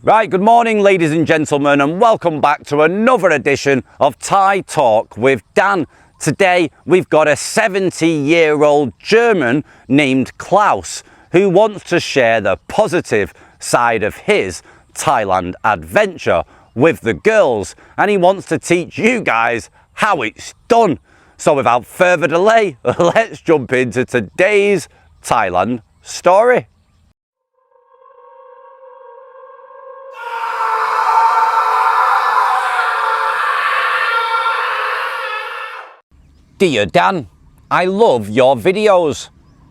Right, good morning ladies and gentlemen, and welcome back to another edition of Thai Talk with Dan. Today we've got a 70-year-old German named Klaus who wants to share the positive side of his Thailand adventure with the girls, and he wants to teach you guys how it's done. So without further delay, let's jump into today's Thailand story. Dear Dan, I love your videos.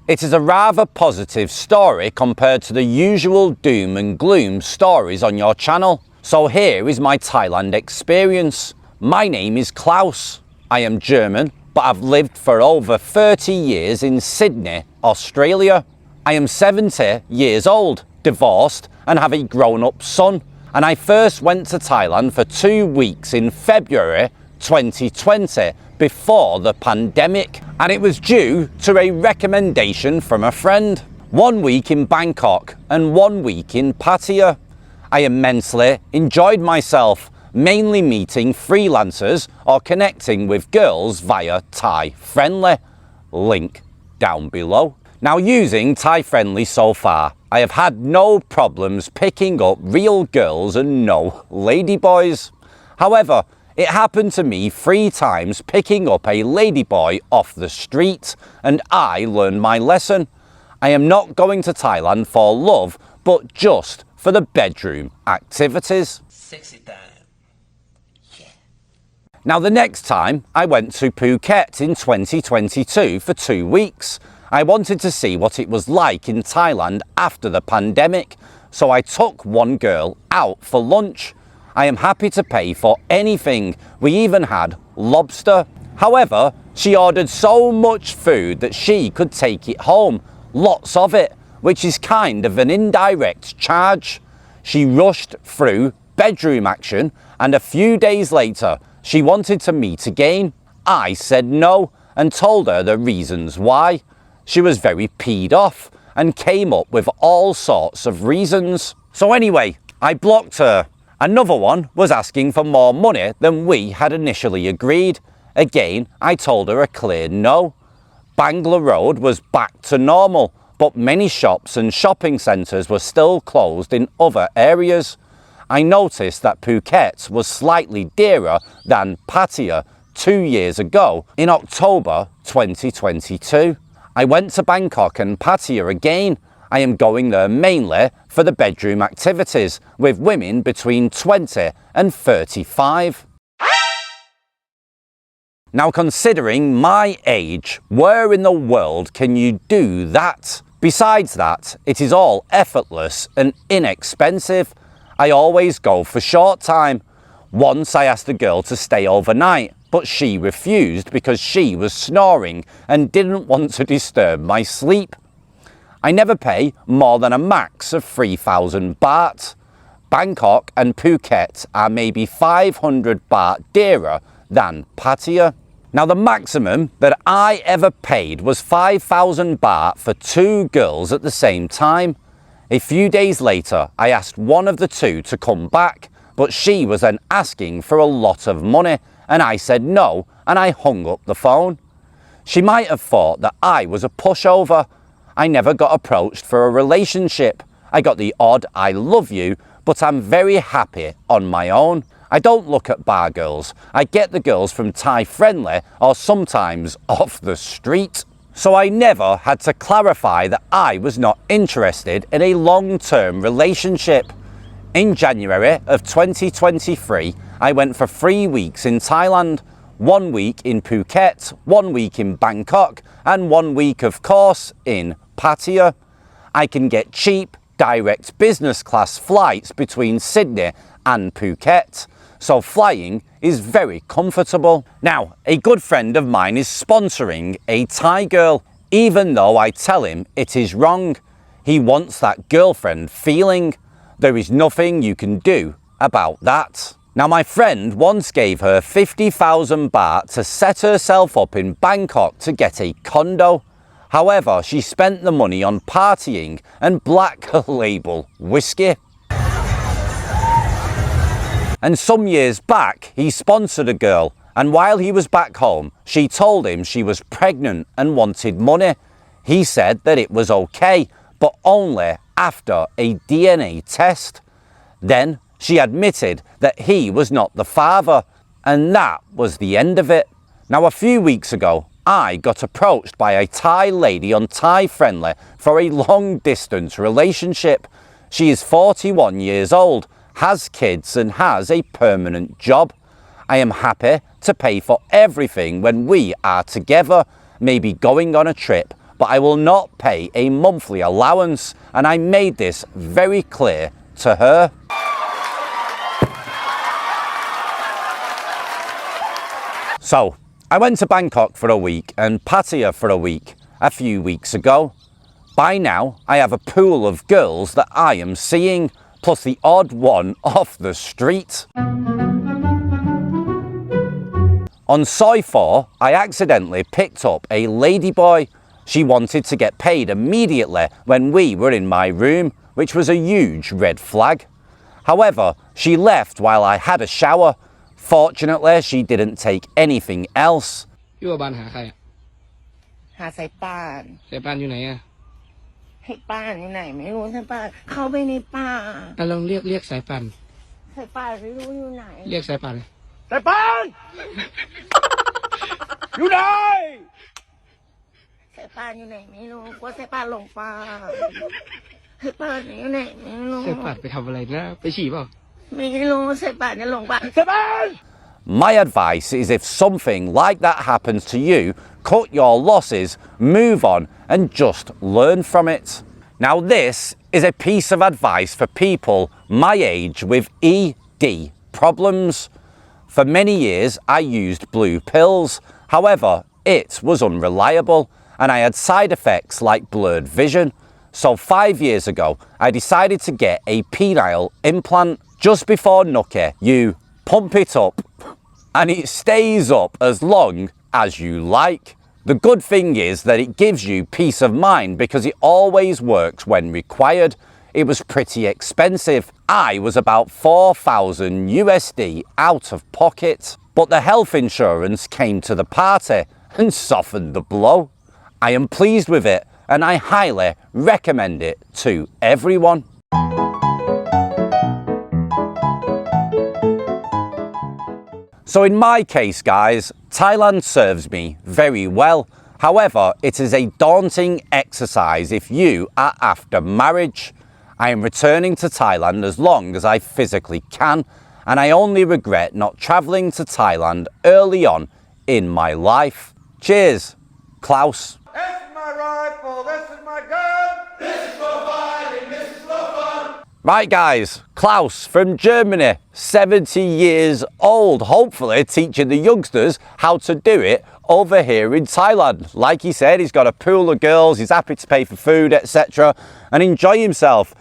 It is a rather positive story compared to the usual doom and gloom stories on your channel. So here is my Thailand experience. My name is Klaus. I am German, but I've lived for over 30 years in Sydney, Australia. I am 70 years old, divorced, and have a grown-up son. And I first went to Thailand for 2 weeks in February 2020, before the pandemic, and it was due to a recommendation from a friend. 1 week in Bangkok and 1 week in Pattaya. I immensely enjoyed myself, mainly meeting freelancers or connecting with girls via Thai Friendly. Link down below. Now, using Thai Friendly so far, I have had no problems picking up real girls and no ladyboys. However, it happened to me 3 times picking up a ladyboy off the street, and I learned my lesson. I am not going to Thailand for love, but just for the bedroom activities. Sexy time. Yeah. Now, the next time I went to Phuket in 2022 for 2 weeks. I wanted to see what it was like in Thailand after the pandemic, so I took one girl out for lunch. I am happy to pay for anything. We even had lobster. However, she ordered so much food that she could take it home, lots of it, which is kind of an indirect charge. She rushed through bedroom action, and a few days later, she wanted to meet again. I said no and told her the reasons why. She was very peed off and came up with all sorts of reasons. So anyway, I blocked her. Another one was asking for more money than we had initially agreed. Again, I told her a clear no. Bangla Road was back to normal, but many shops and shopping centres were still closed in other areas. I noticed that Phuket was slightly dearer than Pattaya 2 years ago in October 2022. I went to Bangkok and Pattaya again. I am going there mainly for the bedroom activities with women between 20 and 35. Now, considering my age, where in the world can you do that? Besides that, it is all effortless and inexpensive. I always go for short time. Once I asked the girl to stay overnight, but she refused because she was snoring and didn't want to disturb my sleep. I never pay more than a max of 3,000 baht. Bangkok and Phuket are maybe 500 baht dearer than Pattaya. Now, the maximum that I ever paid was 5,000 baht for 2 girls at the same time. A few days later, I asked one of the 2 to come back, but she was then asking for a lot of money, and I said no, and I hung up the phone. She might have thought that I was a pushover. I never got approached for a relationship. I got the odd I love you, but I'm very happy on my own. I don't look at bar girls. I get the girls from Thai Friendly or sometimes off the street. So I never had to clarify that I was not interested in a long-term relationship. In January of 2023, I went for 3 weeks in Thailand. 1 week in Phuket, 1 week in Bangkok, and 1 week, of course, in Pattaya. I can get cheap, direct business class flights between Sydney and Phuket, so flying is very comfortable. Now, a good friend of mine is sponsoring a Thai girl, even though I tell him it is wrong. He wants that girlfriend feeling. There is nothing you can do about that. Now, my friend once gave her 50,000 baht to set herself up in Bangkok to get a condo. However, she spent the money on partying and black label whiskey. And some years back, he sponsored a girl, and while he was back home, she told him she was pregnant and wanted money. He said that it was okay, but only after a DNA test. Then she admitted that he was not the father, and that was the end of it. Now, a few weeks ago, I got approached by a Thai lady on Thai Friendly for a long-distance relationship. She is 41 years old, has kids and has a permanent job. I am happy to pay for everything when we are together, maybe going on a trip, but I will not pay a monthly allowance, and I made this very clear to her. So, I went to Bangkok for a week and Pattaya for a week a few weeks ago. By now, I have a pool of girls that I am seeing, plus the odd one off the street. On Soi 4, I accidentally picked up a ladyboy. She wanted to get paid immediately when we were in my room, which was a huge red flag. However, she left while I had a shower. Fortunately, she didn't take anything else. พี่ว่าบานหาใคร หาสายป่าน สายปานอยู่ไหนอ่ะ ให้ป่านอยู่ไหนไม่รู้สายป่านเข้าไปในป่า ลองเรียกสายปาน สายป่านไม่รู้อยู่ไหน เรียกสายปาน สายปานอยู่ไหน สายป่านอยู่ไหนไม่รู้กลัวสายป่านหลงป่าสายป่านอยู่ไหนไม่รู้ สายปานไปทำอะไรนะไปฉี่เปล่า ไม่รู้สายป่านจะหลงป่า สายปาน My advice is if something like that happens to you, cut your losses, move on and just learn from it. Now this is a piece of advice for people my age with ED problems. For many years I used blue pills, however it was unreliable and I had side effects like blurred vision. So 5 years ago I decided to get a penile implant. Just before Nucky, you pump it up and it stays up as long as you like. The good thing is that it gives you peace of mind because it always works when required. It was pretty expensive. I was about 4,000 USD out of pocket, but the health insurance came to the party and softened the blow. I am pleased with it and I highly recommend it to everyone. So in my case, guys, Thailand serves me very well. However, it is a daunting exercise if you are after marriage. I am returning to Thailand as long as I physically can, and I only regret not travelling to Thailand early on in my life. Cheers, Klaus. This is my rifle, this is my gun. This is for fighting, this is for fun. Right guys, Klaus from Germany, 70 years old, hopefully teaching the youngsters how to do it over here in Thailand. Like he said, he's got a pool of girls, he's happy to pay for food, etc. and enjoy himself.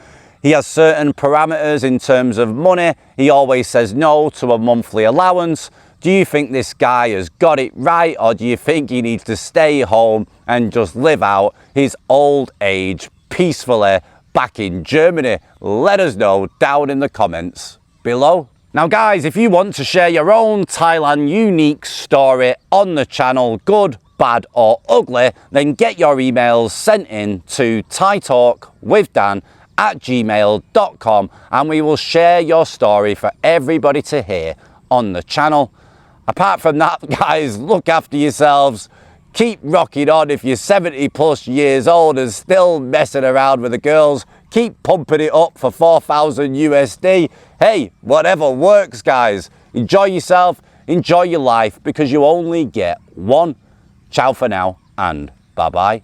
He has certain parameters in terms of money. He always says no to a monthly allowance. Do you think this guy has got it right, or do you think he needs to stay home and just live out his old age peacefully back in Germany? Let us know down in the comments below. Now guys, if you want to share your own Thailand unique story on the channel, good, bad or ugly, then get your emails sent in to thaitalkwithdan@gmail.com and we will share your story for everybody to hear on the channel. Apart from that, guys, look after yourselves. Keep rocking on. If you're 70 plus years old and still messing around with the girls, keep pumping it up for 4,000 USD. Hey, whatever works, guys. Enjoy yourself, enjoy your life, because you only get one. Ciao for now and bye-bye.